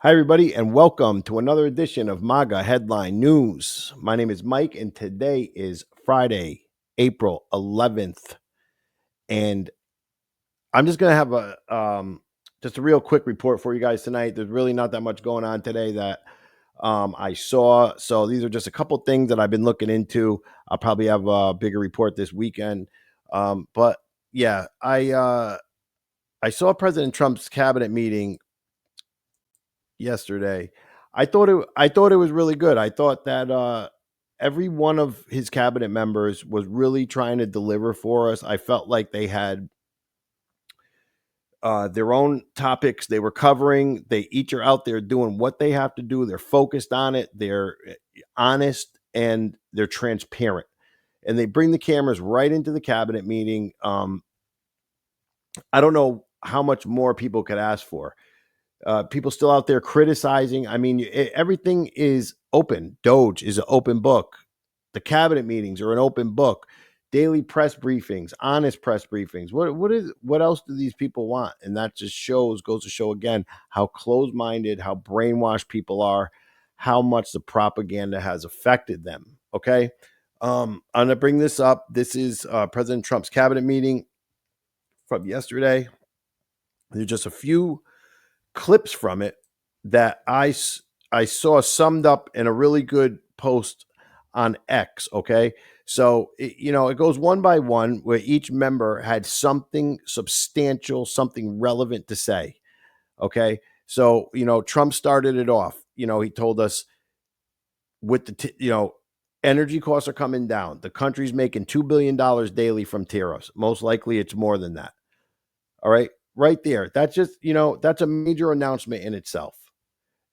Hi, everybody, and welcome to another edition of MAGA Headline News. My name is Mike, and today is Friday, April 11th. And I'm just going to have just a real quick report for you guys tonight. There's really not that much going on today that I saw. So these are just a couple things that I've been looking into. I'll probably have a bigger report this weekend. But yeah, I saw President Trump's cabinet meeting yesterday. I thought it was really good. I thought that every one of his cabinet members was really trying to deliver for us. I felt like they had their own topics they were covering. They each are out there doing what they have to do. They're focused on it. They're honest and they're transparent. And they bring the cameras right into the cabinet meeting. I don't know how much more people could ask for. People still out there criticizing. I mean, everything is open. Doge is an open book. The cabinet meetings are an open book. Daily press briefings, honest press briefings. What else do these people want? And that just goes to show again how closed-minded, how brainwashed people are, how much the propaganda has affected them. Okay. I'm gonna bring this up. This is President Trump's cabinet meeting from yesterday. There's just a few clips from it that I saw summed up in a really good post on X. Okay. So, it goes one by one where each member had something substantial, something relevant to say. Okay. So, Trump started it off. He told us with energy costs are coming down. The country's making $2 billion daily from tariffs. Most likely it's more than that. All right. Right there. That's just, that's a major announcement in itself.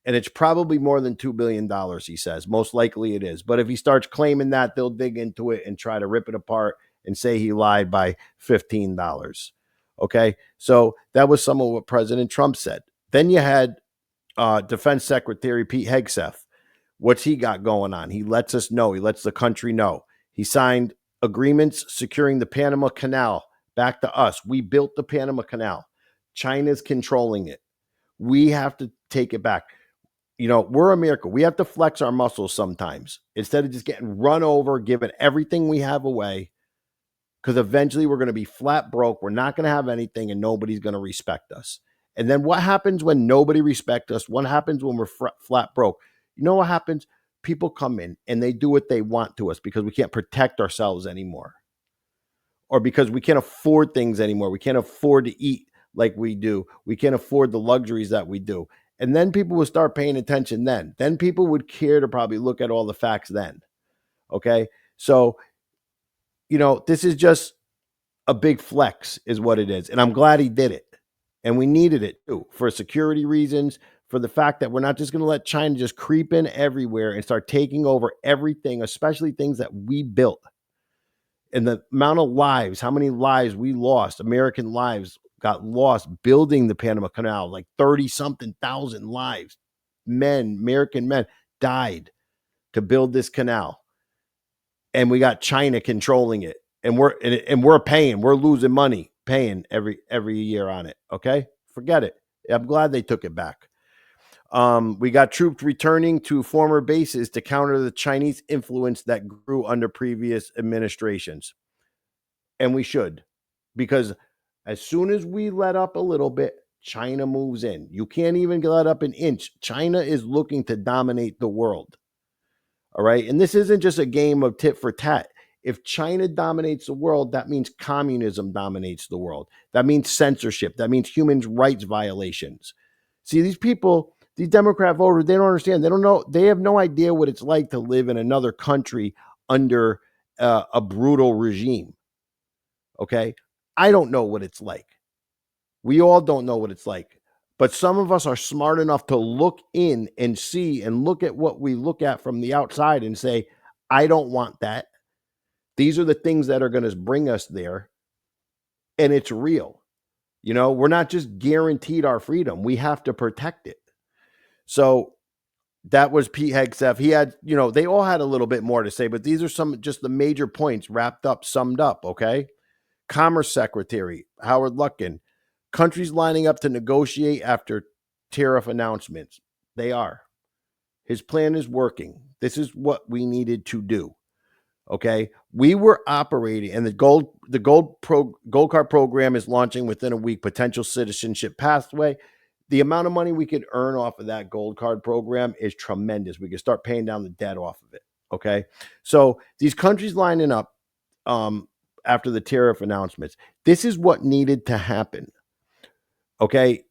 And it's probably more than $2 billion, he says. Most likely it is. But if he starts claiming that, they'll dig into it and try to rip it apart and say he lied by $15. Okay. So that was some of what President Trump said. Then you had Defense Secretary Pete Hegseth. What's he got going on? He lets us know. He lets the country know. He signed agreements securing the Panama Canal back to us. We built the Panama Canal. China's controlling it. We have to take it back. We're America. We have to flex our muscles sometimes instead of just getting run over, giving everything we have away, because eventually we're going to be flat broke. We're not going to have anything and nobody's going to respect us. And then what happens when nobody respects us? What happens when we're flat broke? You know what happens? People come in and they do what they want to us because we can't protect ourselves anymore, or because we can't afford things anymore. We can't afford to eat like we do. We can't afford the luxuries that we do. And then people will start paying attention then. Then people would care to probably look at all the facts then. Okay. So, this is just a big flex is what it is. And I'm glad he did it. And we needed it too, for security reasons, for the fact that we're not just going to let China just creep in everywhere and start taking over everything, especially things that we built. And the amount of lives, how many lives we lost, American lives got lost building the Panama Canal, like 30 something thousand lives, American men died to build this canal. And we got China controlling it. And we're paying, we're losing money paying every year on it. Okay. Forget it. I'm glad they took it back. We got troops returning to former bases to counter the Chinese influence that grew under previous administrations. And we should, because as soon as we let up a little bit, China moves in. You can't even let up an inch. China is looking to dominate the world. All right. And this isn't just a game of tit for tat. If China dominates the world, that means communism dominates the world. That means censorship. That means human rights violations. See, these people, these Democrat voters, they don't understand. They don't know. They have no idea what it's like to live in another country under a brutal regime. Okay. I don't know what it's like. We all don't know what it's like. But some of us are smart enough to look in and see and look at what we look at from the outside and say, I don't want that. These are the things that are going to bring us there. And it's real. We're not just guaranteed our freedom. We have to protect it. So that was Pete Hegseth. He had, they all had a little bit more to say, but these are some just the major points wrapped up, summed up. Okay. Commerce Secretary Howard Lutkin. Countries lining up to negotiate after tariff announcements. They are. His plan is working. This is what we needed to do. Okay, we were operating, and the gold card program is launching within a week. Potential citizenship pathway. The amount of money we could earn off of that gold card program is tremendous. We could start paying down the debt off of it. Okay, so these countries lining up after the tariff announcements. This is what needed to happen. Okay,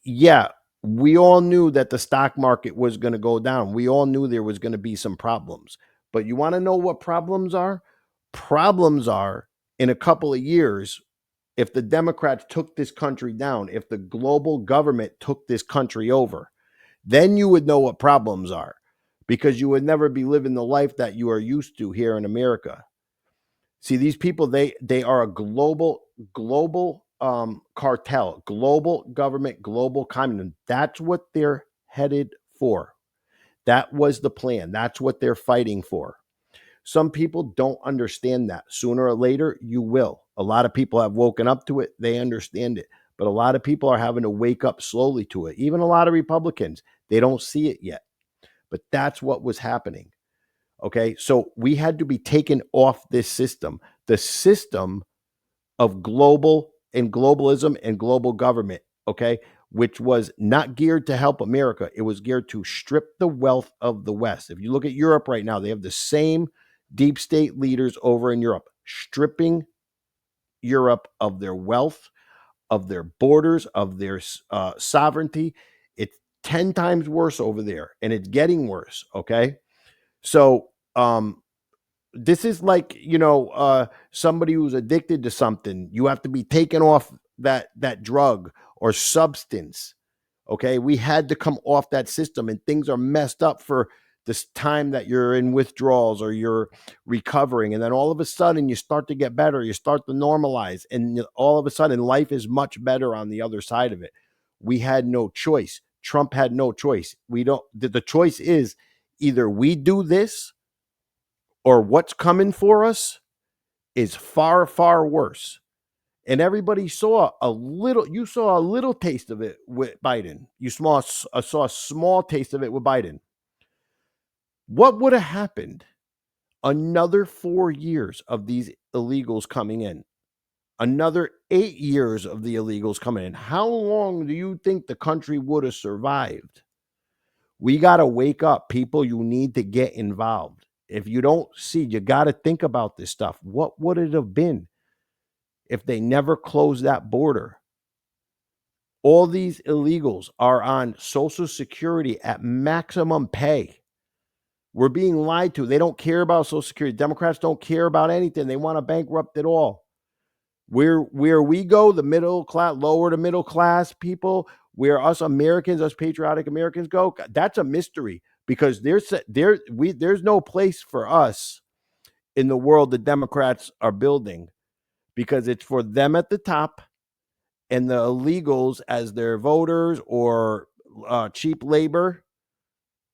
yeah, we all knew that the stock market was going to go down. We all knew there was going to be some problems. But you want to know what problems are? Problems are in a couple of years, if the Democrats took this country down, if the global government took this country over, then you would know what problems are because you would never be living the life that you are used to here in America. See, these people, they are a global cartel, global government, global communism. That's what they're headed for. That was the plan. That's what they're fighting for. Some people don't understand that. Sooner or later, you will. A lot of people have woken up to it. They understand it. But a lot of people are having to wake up slowly to it. Even a lot of Republicans, they don't see it yet. But that's what was happening. Okay. So we had to be taken off this system, the system of globalism and global government. Okay. Which was not geared to help America. It was geared to strip the wealth of the West. If you look at Europe right now, they have the same deep state leaders over in Europe, stripping Europe of their wealth, of their borders, of their sovereignty. It's 10 times worse over there, and it's getting worse. Okay. So, this is like, somebody who's addicted to something. You have to be taken off that drug or substance. Okay, we had to come off that system, and things are messed up for this time that you're in withdrawals or you're recovering, and then all of a sudden you start to get better, you start to normalize, and all of a sudden life is much better on the other side of it. We had no choice. Trump had no choice. We don't. The choice is either we do this or what's coming for us is far, far worse. And everybody saw you saw a little taste of it with Biden. You saw a small taste of it with Biden. What would have happened? Another 4 years of these illegals coming in, another 8 years of the illegals coming in. How long do you think the country would have survived? We got to wake up, people. You need to get involved. If you don't see, you got to think about this stuff. What would it have been if they never closed that border? All these illegals are on Social Security at maximum pay. We're being lied to. They don't care about Social Security. Democrats don't care about anything. They want to bankrupt it all. Where we go, the middle class, lower to middle class people, where us Americans, us patriotic Americans go, that's a mystery because there's no place for us in the world the Democrats are building because it's for them at the top and the illegals as their voters or cheap labor.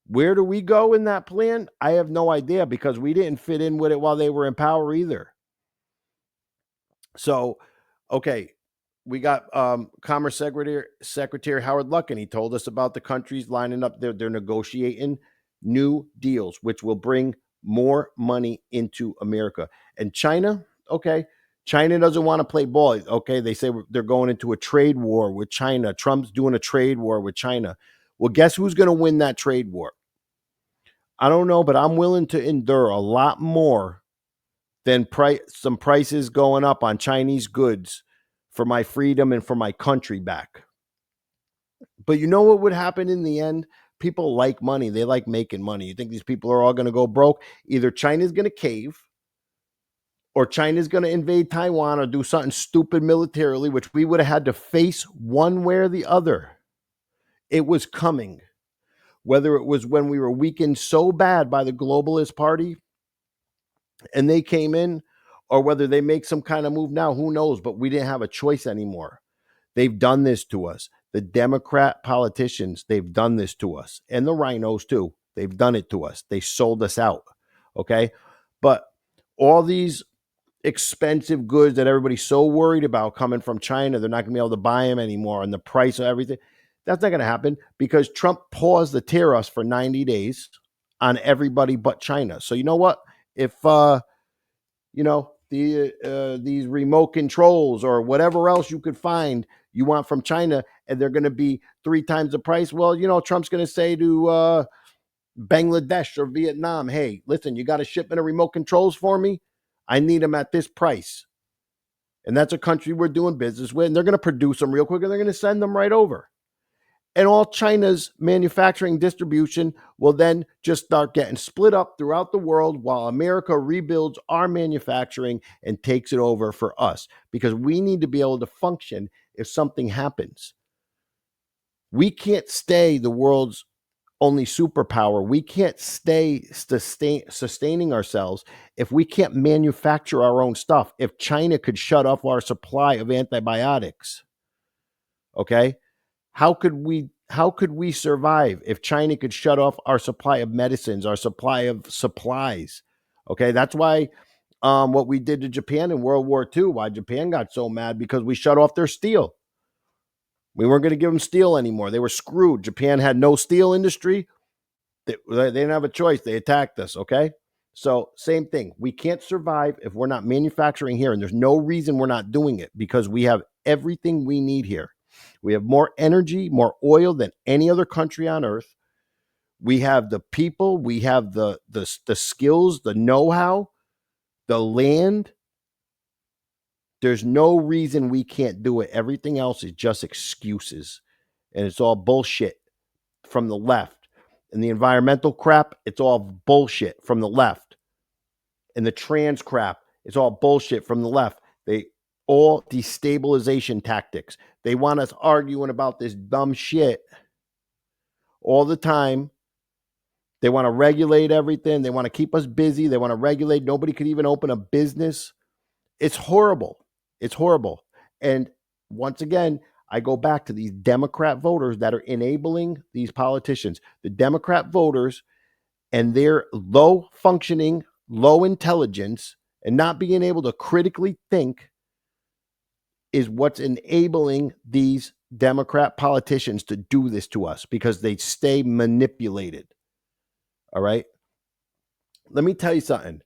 Where do we go in that plan? I have no idea because we didn't fit in with it while they were in power either. So, okay, we got Commerce Secretary Howard Luck, and he told us about the countries lining up. They're negotiating new deals, which will bring more money into America. And China, okay, China doesn't want to play ball. Okay, they say they're going into a trade war with China. Trump's doing a trade war with China. Well, guess who's going to win that trade war? I don't know, but I'm willing to endure a lot more than some prices going up on Chinese goods for my freedom and for my country back. But you know what would happen in the end? People like money. They like making money. You think these people are all going to go broke? Either China's going to cave or China's going to invade Taiwan or do something stupid militarily, which we would have had to face one way or the other. It was coming. Whether it was when we were weakened so bad by the globalist party and they came in, or whether they make some kind of move now, who knows? But we didn't have a choice anymore. They've done this to us. The Democrat politicians, they've done this to us. And the rhinos too. They've done it to us. They sold us out. Okay. But all these expensive goods that everybody's so worried about coming from China, they're not going to be able to buy them anymore. And the price of everything, That's not going to happen because Trump paused the tariffs for 90 days on everybody but China. So you know what? If these remote controls or whatever else you could find you want from China, and they're going to be 3 times the price, well, Trump's going to say to Bangladesh or Vietnam, hey, listen, you got a shipment of remote controls for me? I need them at this price. And that's a country we're doing business with, and they're going to produce them real quick, and they're going to send them right over. And all China's manufacturing distribution will then just start getting split up throughout the world while America rebuilds our manufacturing and takes it over for us, because we need to be able to function if something happens. We can't stay the world's only superpower. We can't stay sustaining ourselves if we can't manufacture our own stuff. If China could shut off our supply of antibiotics, okay? How could we survive if China could shut off our supply of medicines, our supply of supplies? Okay, that's why what we did to Japan in World War II, why Japan got so mad, because we shut off their steel. We weren't going to give them steel anymore. They were screwed. Japan had no steel industry. They didn't have a choice. They attacked us, okay? So same thing. We can't survive if we're not manufacturing here, and there's no reason we're not doing it because we have everything we need here. We have more energy, more oil than any other country on earth. We have the people, we have the skills, the know-how, the land. There's no reason we can't do it. Everything else is just excuses. And it's all bullshit from the left. And the environmental crap, it's all bullshit from the left. And the trans crap, it's all bullshit from the left. They all destabilization tactics. They want us arguing about this dumb shit all the time. They want to regulate everything. They want to keep us busy. They want to regulate. Nobody could even open a business. It's horrible. It's horrible. And once again, I go back to these Democrat voters that are enabling these politicians. The Democrat voters and their low functioning, low intelligence, and not being able to critically think is what's enabling these Democrat politicians to do this to us, because they stay manipulated. All right. Let me tell you something.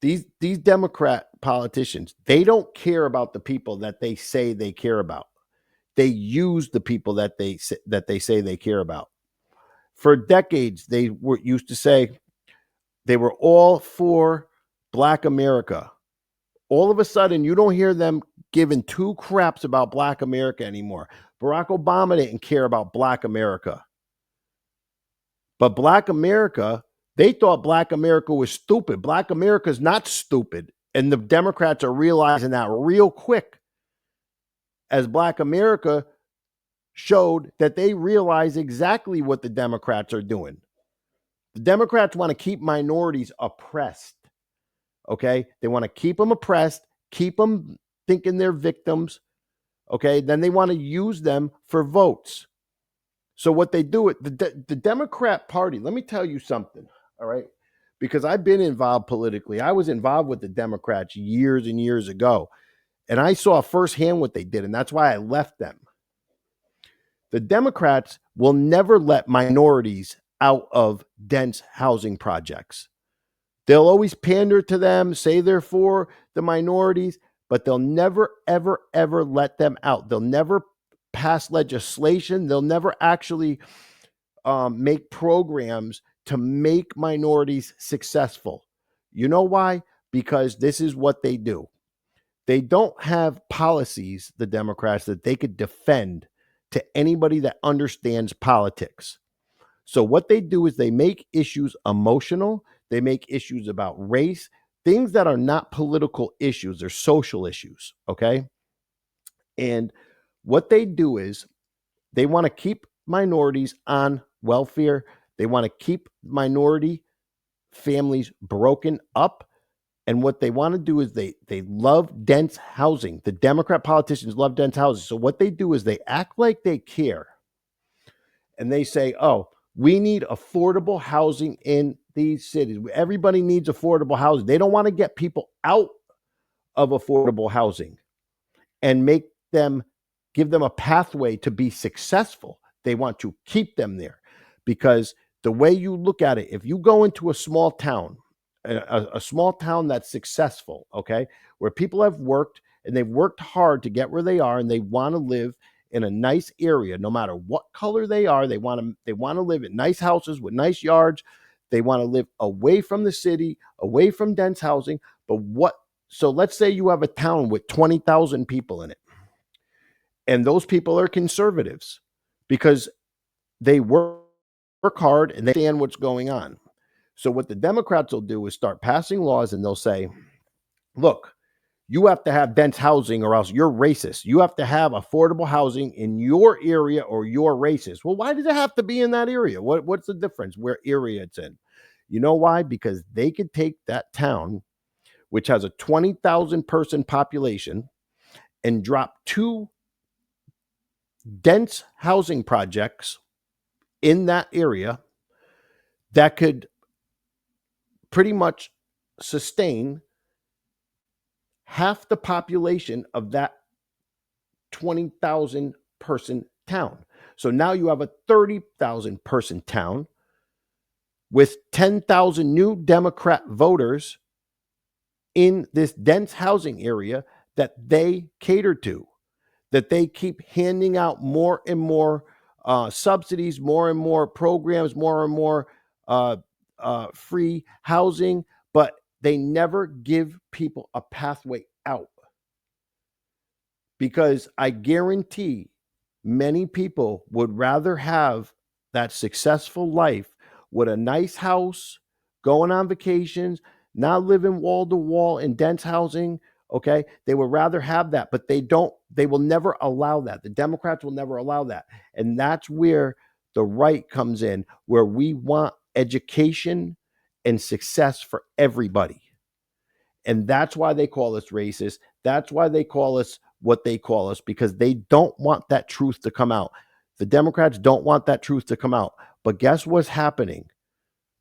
These Democrat politicians, they don't care about the people that they say they care about. They use the people that they say they care about. For decades, they were used to say they were all for Black America. All of a sudden, you don't hear them giving two craps about Black America anymore. Barack Obama didn't care about Black America. But Black America, they thought Black America was stupid. Black America is not stupid. And the Democrats are realizing that real quick, as Black America showed that they realize exactly what the Democrats are doing. The Democrats want to keep minorities oppressed. Okay? They want to keep them oppressed, keep them thinking they're victims. Okay? Then they want to use them for votes. So what they do, the Democrat Party, let me tell you something, all right? Because I've been involved politically. I was involved with the Democrats years and years ago, and I saw firsthand what they did, and that's why I left them. The Democrats will never let minorities out of dense housing projects. They'll always pander to them, say they're for the minorities, but they'll never, ever, ever let them out. They'll never pass legislation. They'll never actually make programs to make minorities successful. You know why? Because this is what they do. They don't have policies, the Democrats, that they could defend to anybody that understands politics. So what they do is they make issues emotional. They make issues about race, things that are not political issues. They're social issues, okay? And what they do is they want to keep minorities on welfare. They want to keep minority families broken up. And what they want to do is they love dense housing. The Democrat politicians love dense housing. So what they do is they act like they care. And they say, oh, we need affordable housing in these cities. Everybody needs affordable housing. They don't want to get people out of affordable housing and give them a pathway to be successful. They want to keep them there because the way you look at it, if you go into a small town, a small town that's successful, okay, where people have worked and they've worked hard to get where they are and they want to live in a nice area, no matter what color they are, they want to live in nice houses with nice yards. They want to live away from the city, away from dense housing. But what so let's say you have a town with 20,000 people in it, and those people are conservatives because they work hard and they understand what's going on. So what the Democrats will do is start passing laws and they'll say, look, you have to have dense housing or else you're racist. You have to have affordable housing in your area or you're racist. Well, why does it have to be in that area? What's the difference where area it's in? You know why? Because they could take that town, which has a 20,000 person population, and drop two dense housing projects in that area that could pretty much sustain half the population of that 20,000 person town. So now you have a 30,000 person town with 10,000 new Democrat voters in this dense housing area that they cater to, that they keep handing out more and more subsidies, more and more programs, more and more free housing, but they never give people a pathway out. Because I guarantee many people would rather have that successful life with a nice house, going on vacations, not living wall to wall in dense housing. Okay. They would rather have that, but they will never allow that. The Democrats will never allow that. And that's where the right comes in, where we want education and success for everybody. And that's why they call us racist. That's why they call us what they call us, because they don't want that truth to come out. The Democrats don't want that truth to come out. But guess what's happening?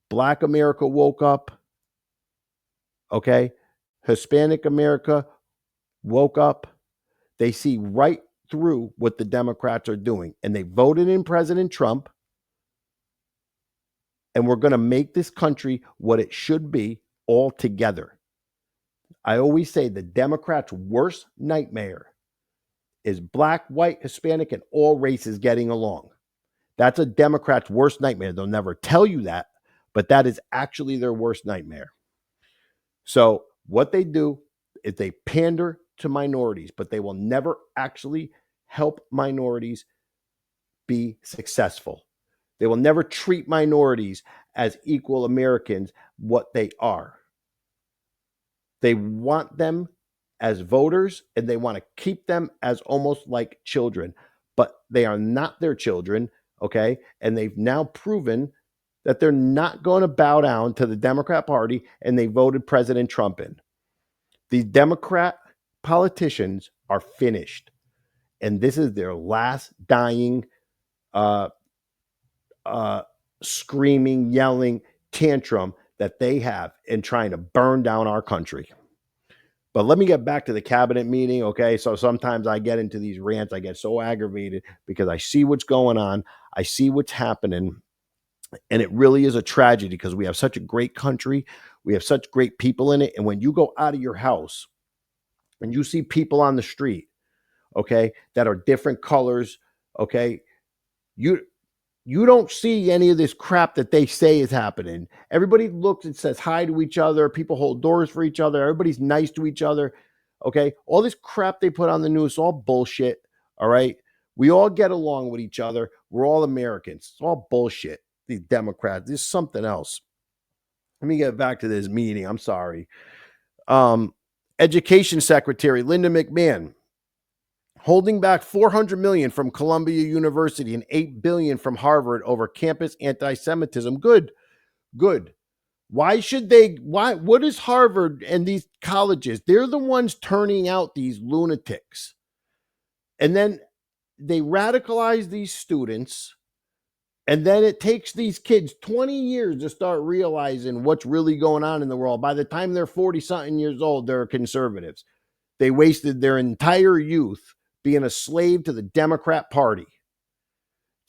Black America woke up. Okay. Hispanic America woke up. They see right through what the Democrats are doing. And they voted in President Trump. And we're going to make this country what it should be all together. I always say the Democrats' worst nightmare is black, white, Hispanic, and all races getting along. That's a Democrat's worst nightmare. They'll never tell you that, but that is actually their worst nightmare. So what they do is they pander to minorities, but they will never actually help minorities be successful. They will never treat minorities as equal Americans, what they are. They want them as voters and they want to keep them as almost like children, but they are not their children, okay? And they've now proven that they're not going to bow down to the Democrat Party, and they voted President Trump in. The Democrat politicians are finished, and this is their last dying, screaming, yelling tantrum that they have in trying to burn down our country. But let me get back to the cabinet meeting, okay? So sometimes I get into these rants. I get so aggravated because I see what's going on. I see what's happening. And it really is a tragedy because we have such a great country. We have such great people in it. And when you go out of your house and you see people on the street, okay, that are different colors, okay, you don't see any of this crap that they say is happening. Everybody looks and says hi to each other. People hold doors for each other. Everybody's nice to each other. Okay. All this crap they put on the news, all bullshit. All right. We all get along with each other. We're all Americans. It's all bullshit. These Democrats, this is something else. Let me get back to this meeting. I'm sorry. Education Secretary Linda McMahon holding back $400 million from Columbia University and $8 billion from Harvard over campus anti-Semitism. Good. Why should they? What is Harvard and these colleges? They're the ones turning out these lunatics. And then they radicalize these students. And then it takes these kids 20 years to start realizing what's really going on in the world. By the time they're 40-something years old, they're conservatives. They wasted their entire youth being a slave to the Democrat Party.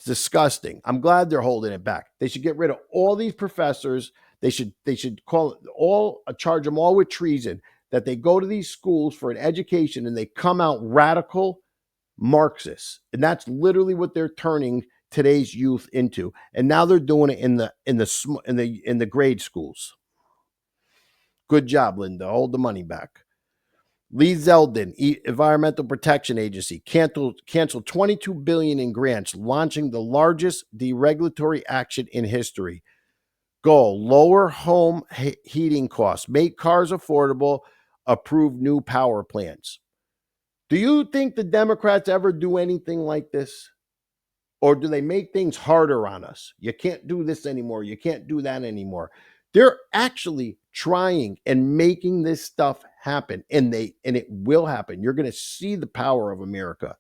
It's disgusting. I'm glad they're holding it back. They should get rid of all these professors. They should call it all, charge them all with treason, that they go to these schools for an education and they come out radical Marxists. And that's literally what they're turning today's youth into. And now they're doing it in the grade schools. Good job, Linda. Hold the money back. Lee Zeldin, Environmental Protection Agency, canceled $22 billion in grants, launching the largest deregulatory action in history. Goal: lower home heating costs, make cars affordable, approve new power plants. Do you think the Democrats ever do anything like this? Or do they make things harder on us? You can't do this anymore. You can't do that anymore. They're actually trying and making this stuff happen, and it will happen. You're going to see the power of America.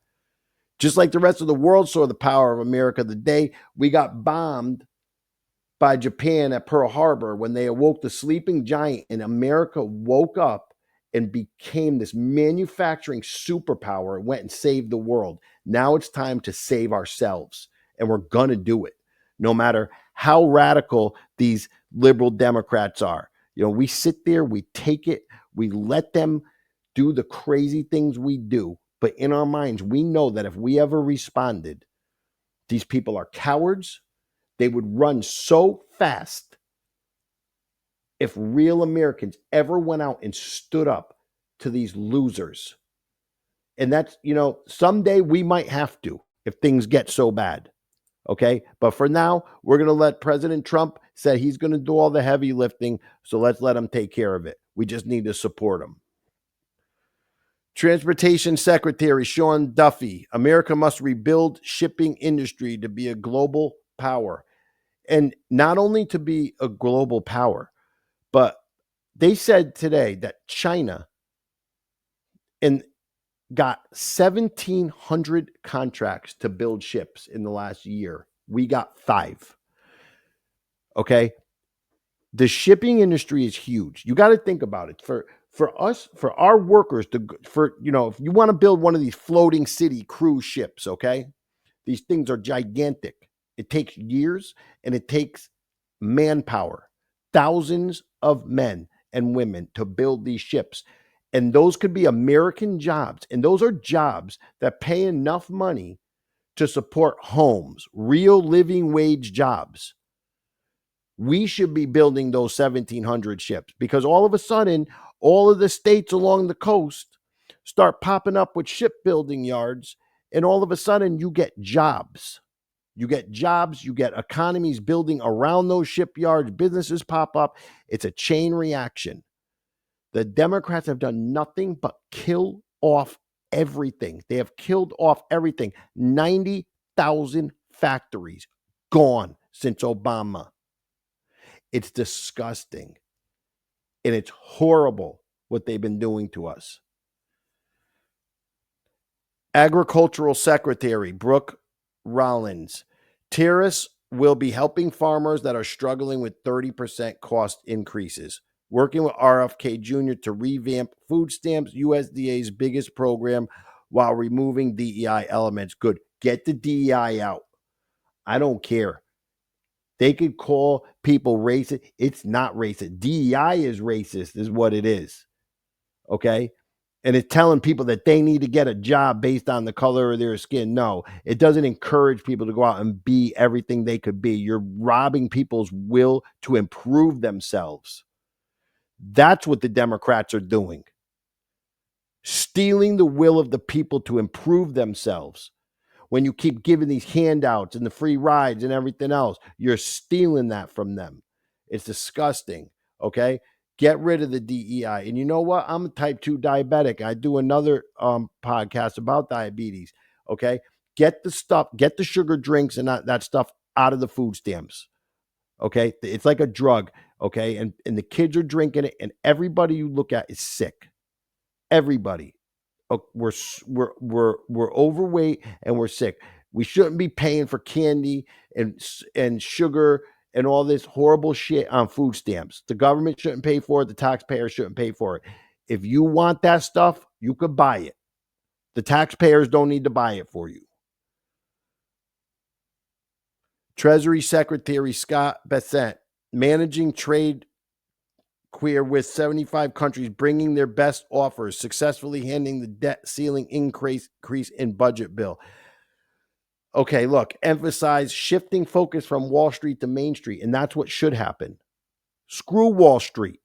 Just like the rest of the world saw the power of America the day we got bombed by Japan at Pearl Harbor, when they awoke the sleeping giant and America woke up and became this manufacturing superpower and went and saved the world. Now it's time to save ourselves, and we're going to do it no matter how radical these liberal Democrats are. We sit there, we take it, we let them do the crazy things we do. But in our minds, we know that if we ever responded, these people are cowards. They would run so fast if real Americans ever went out and stood up to these losers. And that's, someday we might have to if things get so bad. Okay. But for now, we're going to let President Trump say he's going to do all the heavy lifting. So let's let him take care of it. We just need to support him. Transportation Secretary Sean Duffy: America must rebuild shipping industry to be a global power. And not only to be a global power, but they said today that China got 1,700 contracts to build ships in the last year. We got 5. Okay. The shipping industry is huge. You got to think about it. For us, for our workers, if you want to build one of these floating city cruise ships, okay, these things are gigantic. It takes years and it takes manpower, thousands of men and women to build these ships. And those could be American jobs. And those are jobs that pay enough money to support homes, real living wage jobs. We should be building those 1,700 ships, because all of a sudden, all of the states along the coast start popping up with shipbuilding yards. And all of a sudden, you get jobs. You get economies building around those shipyards, businesses pop up. It's a chain reaction. The Democrats have done nothing but kill off everything. They have killed off everything. 90,000 factories gone since Obama. It's disgusting. And it's horrible what they've been doing to us. Agricultural Secretary Brooke Rollins: tariffs will be helping farmers that are struggling with 30% cost increases. Working with RFK Jr. to revamp food stamps, USDA's biggest program, while removing DEI elements. Good. Get the DEI out. I don't care. They could call people racist. It's not racist. DEI is racist, is what it is. Okay? And it's telling people that they need to get a job based on the color of their skin. No, it doesn't encourage people to go out and be everything they could be. You're robbing people's will to improve themselves. That's what the Democrats are doing. Stealing the will of the people to improve themselves. When you keep giving these handouts and the free rides and everything else, you're stealing that from them. It's disgusting. Okay? Get rid of the DEI. And you know what? I'm a type 2 diabetic. I do another podcast about diabetes. Okay? Get the sugar drinks and that stuff out of the food stamps. Okay? It's like a drug. Okay? And the kids are drinking it, and everybody you look at is sick. Everybody. We're overweight and we're sick. We shouldn't be paying for candy and sugar and all this horrible shit on food stamps. The government shouldn't pay for it. The taxpayers shouldn't pay for it. If you want that stuff, you could buy it. The taxpayers don't need to buy it for you. Treasury Secretary Scott Bessent, managing trade queer with 75 countries, bringing their best offers, successfully handing the debt ceiling increase in budget bill. Okay, look, emphasize shifting focus from Wall Street to Main Street, and that's what should happen. Screw Wall Street.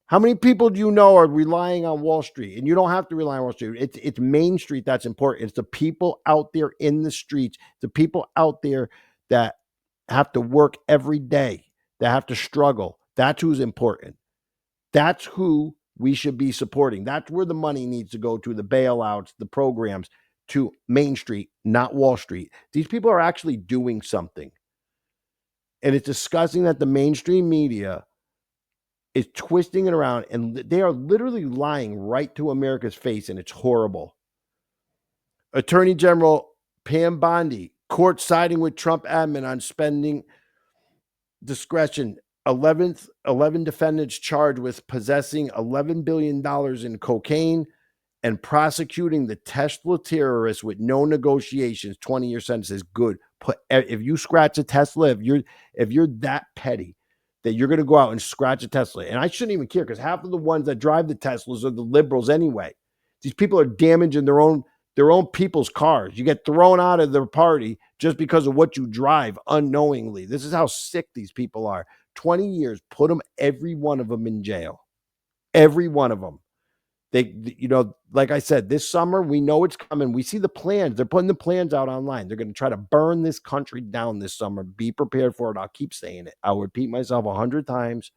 How many people do you know are relying on Wall Street? And you don't have to rely on Wall Street. It's Main Street that's important. It's the people out there in the streets, the people out there that have to work every day, that have to struggle. That's who's important. That's who we should be supporting. That's where the money needs to go to, the bailouts, the programs, to Main Street, not Wall Street. These people are actually doing something. And it's disgusting that the mainstream media is twisting it around, and they are literally lying right to America's face, and it's horrible. Attorney General Pam Bondi, court siding with Trump admin on spending discretion. 11 defendants charged with possessing $11 billion in cocaine and prosecuting the Tesla terrorists with no negotiations. 20-year sentence is good. If you scratch a Tesla, if you're that petty that you're going to go out and scratch a Tesla, and I shouldn't even care because half of the ones that drive the Teslas are the liberals anyway. These people are damaging their own people's cars. You get thrown out of their party just because of what you drive unknowingly. This is how sick these people are. 20 years, put them, every one of them, in jail. Every one of them. They, like I said, this summer, we know it's coming. We see the plans. They're putting the plans out online. They're going to try to burn this country down this summer. Be prepared for it. I'll keep saying it. I'll repeat myself 100 times.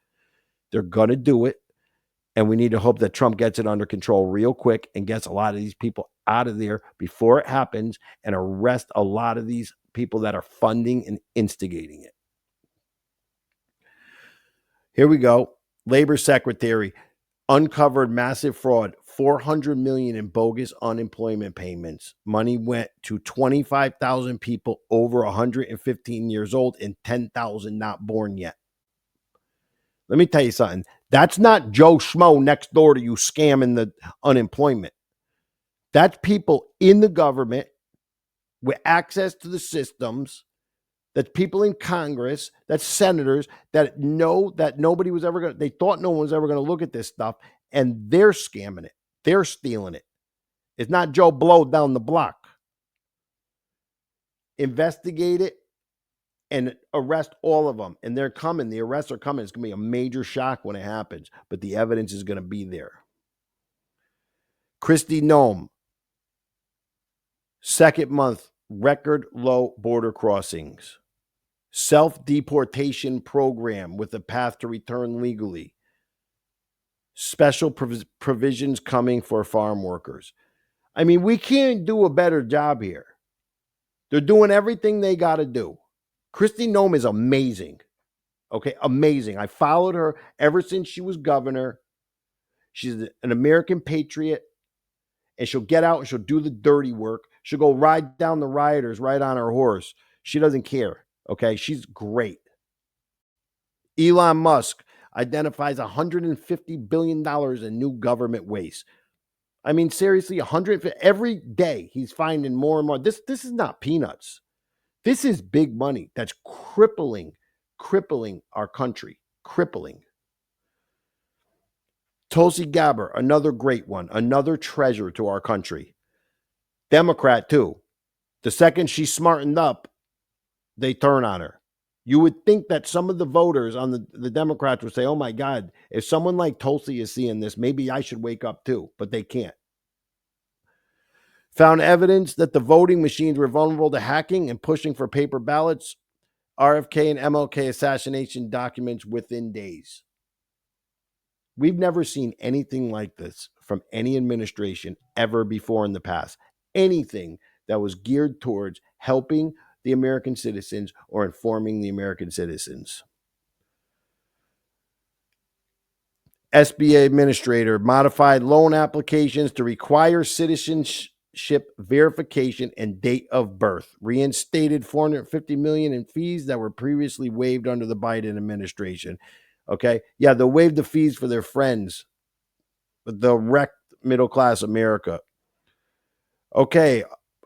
They're going to do it. And we need to hope that Trump gets it under control real quick and gets a lot of these people out of there before it happens and arrest a lot of these people that are funding and instigating it. Here we go. Labor Secretary uncovered massive fraud, $400 million in bogus unemployment payments. Money went to 25,000 people over 115 years old and 10,000 not born yet. Let me tell you something. That's not Joe Schmo next door to you scamming the unemployment. That's people in the government with access to the systems. That's people in Congress, that's senators that know that nobody was ever going to, they thought no one was ever going to look at this stuff, and they're scamming it. They're stealing it. It's not Joe Blow down the block. Investigate it and arrest all of them. And they're coming. The arrests are coming. It's going to be a major shock when it happens, but the evidence is going to be there. Kristi Noem, second month, record low border crossings. Self-deportation program with a path to return legally. Special provisions coming for farm workers. I mean, we can't do a better job here. They're doing everything they got to do. Kristi Noem is amazing. Okay, amazing. I followed her ever since she was governor. She's an American patriot, and she'll get out and she'll do the dirty work. She'll go ride down the rioters right on her horse. She doesn't care. Okay, she's great. Elon Musk identifies $150 billion in new government waste. I mean, seriously, 100 every day he's finding more and more. This is not peanuts. This is big money that's crippling our country. Crippling. Tulsi Gabbard, another great one, another treasure to our country. Democrat too. The second she's smartened up, they turn on her. You would think that some of the voters on the Democrats would say, oh my God, if someone like Tulsi is seeing this, maybe I should wake up too, but they can't. Found evidence that the voting machines were vulnerable to hacking and pushing for paper ballots, RFK and MLK assassination documents within days. We've never seen anything like this from any administration ever before in the past. Anything that was geared towards helping the American citizens or informing the American citizens. SBA administrator modified loan applications to require citizenship verification and date of birth. Reinstated $450 million in fees that were previously waived under the Biden administration. Okay, yeah, they'll waive the fees for their friends, but they'll wreck middle class America. Okay,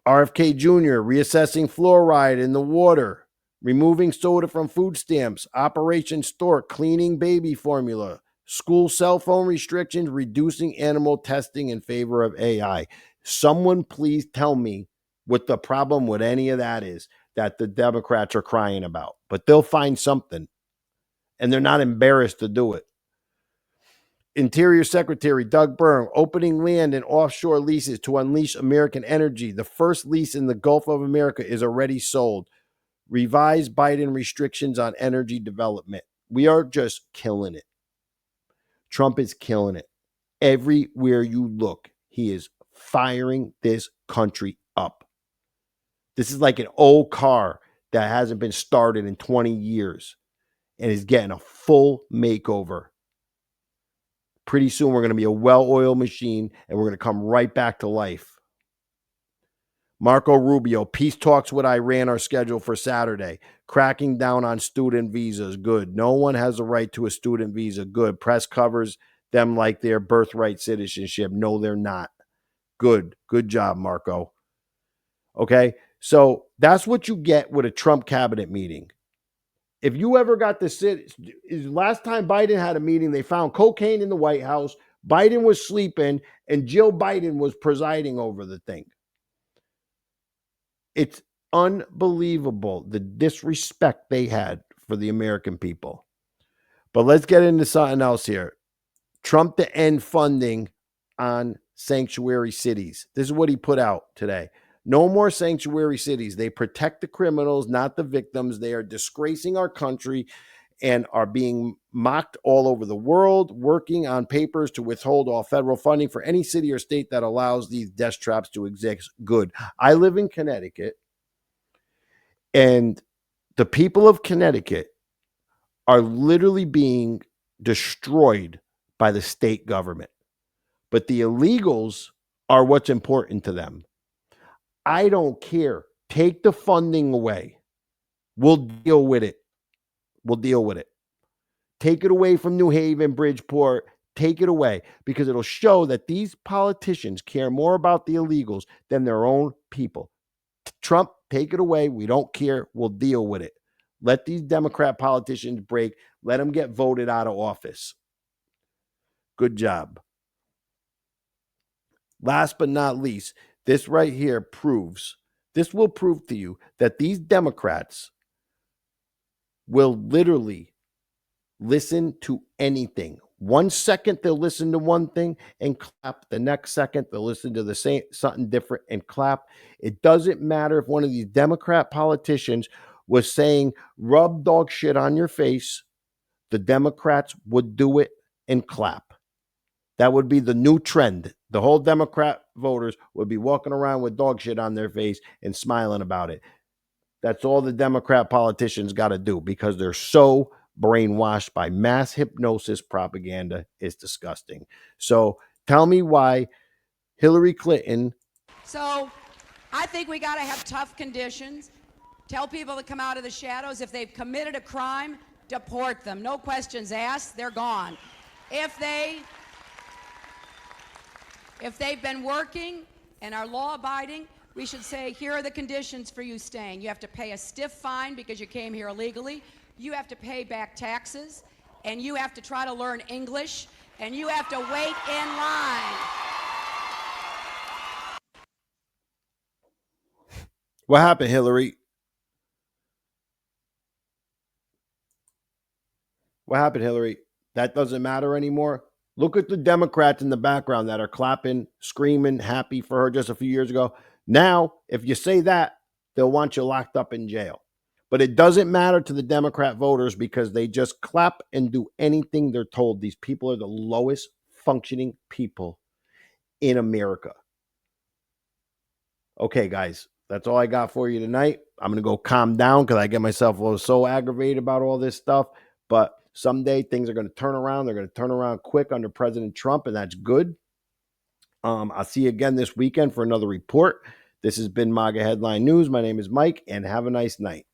RFK Jr. reassessing fluoride in the water. removing soda from food stamps, Operation Stork, cleaning baby formula, school cell phone restrictions, reducing animal testing in favor of AI. Someone please tell me what the problem with any of that is that the Democrats are crying about. But they'll find something, and they're not embarrassed to do it. Interior Secretary Doug Burgum opening land and offshore leases to unleash American energy. The first lease in the Gulf of America is already sold. Revised Biden restrictions on energy development. We are just killing it. Trump is killing it. Everywhere you look, he is firing this country up. This is like an old car that hasn't been started in 20 years and is getting a full makeover. Pretty soon, we're going to be a well-oiled machine, and we're going to come right back to life. Marco Rubio, peace talks with Iran are scheduled for Saturday. Cracking down on student visas, good. No one has a right to a student visa, good. Press covers them like their birthright citizenship. No, they're not. Good. Good job, Marco. Okay, so that's what you get with a Trump cabinet meeting. If you ever got to sit, last time Biden had a meeting, they found cocaine in the White House. Biden was sleeping, and Jill Biden was presiding over the thing. It's unbelievable the disrespect they had for the American people. But let's get into something else here. Trump to end funding on sanctuary cities. This is what he put out today. No more sanctuary cities. They protect the criminals, not the victims. They are disgracing our country and are being mocked all over the world, working on papers to withhold all federal funding for any city or state that allows these death traps to exist. Good. I live in Connecticut, and the people of Connecticut are literally being destroyed by the state government. But the illegals are what's important to them. I don't care. Take the funding away. We'll deal with it. We'll deal with it. Take it away from New Haven, Bridgeport. Take it away, because it'll show that these politicians care more about the illegals than their own people. Trump, take it away. We don't care. We'll deal with it. Let these Democrat politicians break. Let them get voted out of office. Good job. Last but not least, this right here will prove to you that these Democrats will literally listen to anything. 1 second they'll listen to one thing and clap. The next second they'll listen to the same something different and clap. It doesn't matter if one of these Democrat politicians was saying rub dog shit on your face. The Democrats would do it and clap. That would be the new trend. The whole Democrat voters would be walking around with dog shit on their face and smiling about it. That's all the Democrat politicians got to do, because they're so brainwashed by mass hypnosis propaganda. It's disgusting. So tell me why Hillary Clinton. So I think we got to have tough conditions. Tell people to come out of the shadows. If they've committed a crime, deport them. No questions asked. They're gone. If they've been working and are law-abiding, we should say, here are the conditions for you staying. You have to pay a stiff fine because you came here illegally. You have to pay back taxes, and you have to try to learn English, and you have to wait in line. What happened, Hillary? What happened, Hillary? That doesn't matter anymore? Look at the Democrats in the background that are clapping, screaming, happy for her just a few years ago. Now, if you say that, they'll want you locked up in jail. But it doesn't matter to the Democrat voters, because they just clap and do anything they're told. These people are the lowest functioning people in America. Okay, guys, that's all I got for you tonight. I'm going to go calm down because I get myself so aggravated about all this stuff. But someday things are going to turn around. They're going to turn around quick under President Trump, and that's good. I'll see you again this weekend for another report. This has been MAGA Headline News. My name is Mike, and have a nice night.